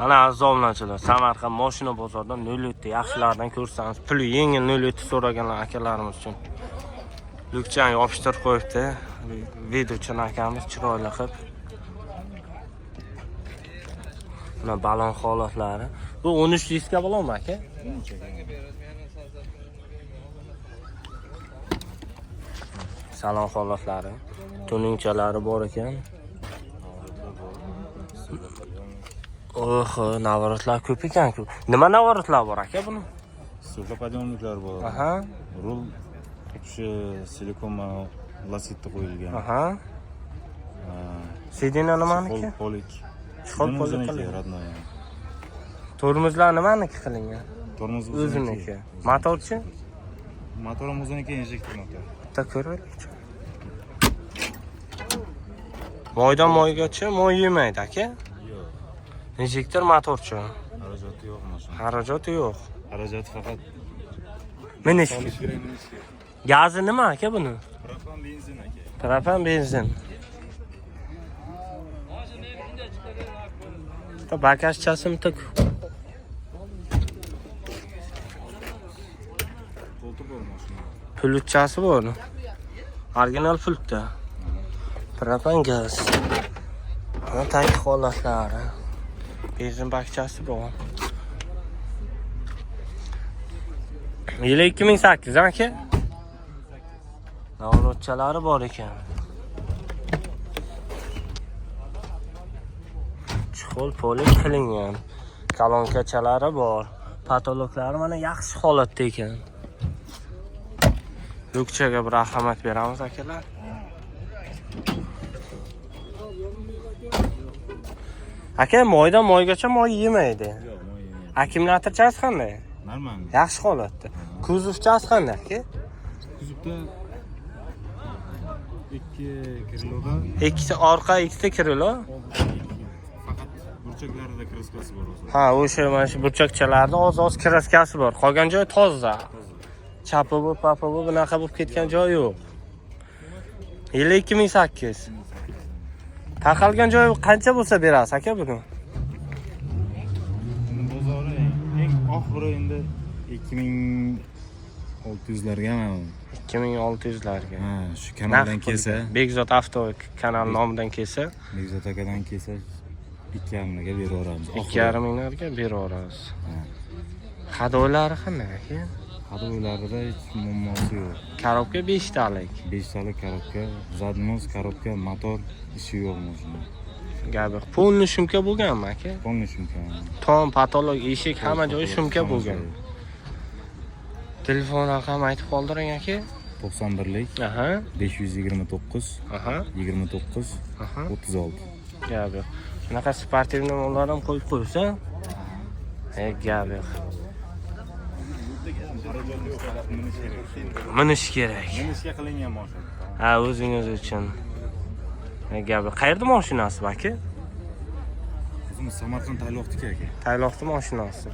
Ana aziz obunachilar, Samarqand mashina bozoridan 07 yaxshilardan ko'rsangiz, puli yengil 07 so'raganlar akalarimiz uchun. Lukchan yopishtirib qo'yibdi. Videochini akamiz chiroyli qilib. Mana balon holatlari. Bu 13 diska bo'ladimi aka? 13 aka. Salon holatlari, tuningshalari bor ekan. Oho, navorotlar ko'p ekan-ku. Nima navorotlar bor aka buni? Stolopodiyonliklar bor. Aha. Rul o'sha silikon lasitda qo'yilgan. Aha. Sidina nimaniki? Polik. Chixol polik qilingan родной. Tormozlar nimaniki qilingan? Tormoz O'ziniki. Motorchi? Motor o'ziniki injektor motor. Bitta ko'raylik. Moydan moygacha moy yemaydi aka? Yo'q. Injektor motorchi. Xarajati yo'q mashina. Xarajati yo'q. Xarajati faqat Minish. Gazi nima aka buni? propan benzin aka. Propan benzin. Ta bagajchasi tuk. Qo'ltiq bor mashina. Pulutchasi bor. Original pultda. Propan gaz. Mana tag holatlari. Benzin bakchasi bor. Yili 2008 aka. Navrotchalari bor ekan. Chixol polik qilingan. Kalonkachalari bor. Patologlari mana yaxshi holatda ekan. Lukchaga bir rahmat beramiz akalar. Aka moydan moygacha moy yemaydi. Yo'q, moy yemaydi. Akkumulyatorchasi qanday? Normal. Yaxshi holatda. Kuzovchasi qanday aka? Kuzovda 2 kilodan Ikkita orqa, ikkita krilo. faqat burchaklarida kraskasi bor o'zi. Ha, o'sha mana shu burchakchalarda oz-oz kraskasi bor. Qolgan joy toza. Chapi bu, papi bu bunaqa bo'lib ketgan joyi yo'q. Yili 2008. Taqalgan joyi qancha bo'lsa berasiz aka buni? Bozori eng oxiri endi 2600 larga mana. 2600 larga. Ha, shu kanaldan kelsa, Bekzod Avto kanal nomidan kelsa, Bekzod akadan kelsa 2,5 mingga beraveramiz. 2,5 minglarga beraveramiz. Hadoylari qanday aka? Hadoylarida hech muammosi yo'q. Korobka 5 talik. 5 talik korobka, zadnos korobka, motor ishi yo'q mashina. Gabi polni shumka bo'lganmi aka? Polni shumka. Tom, patolog, eshik hamma joyi shumka bo'lgan. Telefon raqami aytib qoldiring aka. 91lik Aha. 529 Aha. 29 Aha. 36. Gabi. Shunaqa sportivniy mollar ham qo'yib qo'ysa. Gabi. Minish kerak. Minishga qilingan mashina. Ha, o'zingiz uchun. Gabi. Qayerda mashinasi aka? O'zimiz Samarqand Tayloqdiki aka. Tayloqda mashinasi.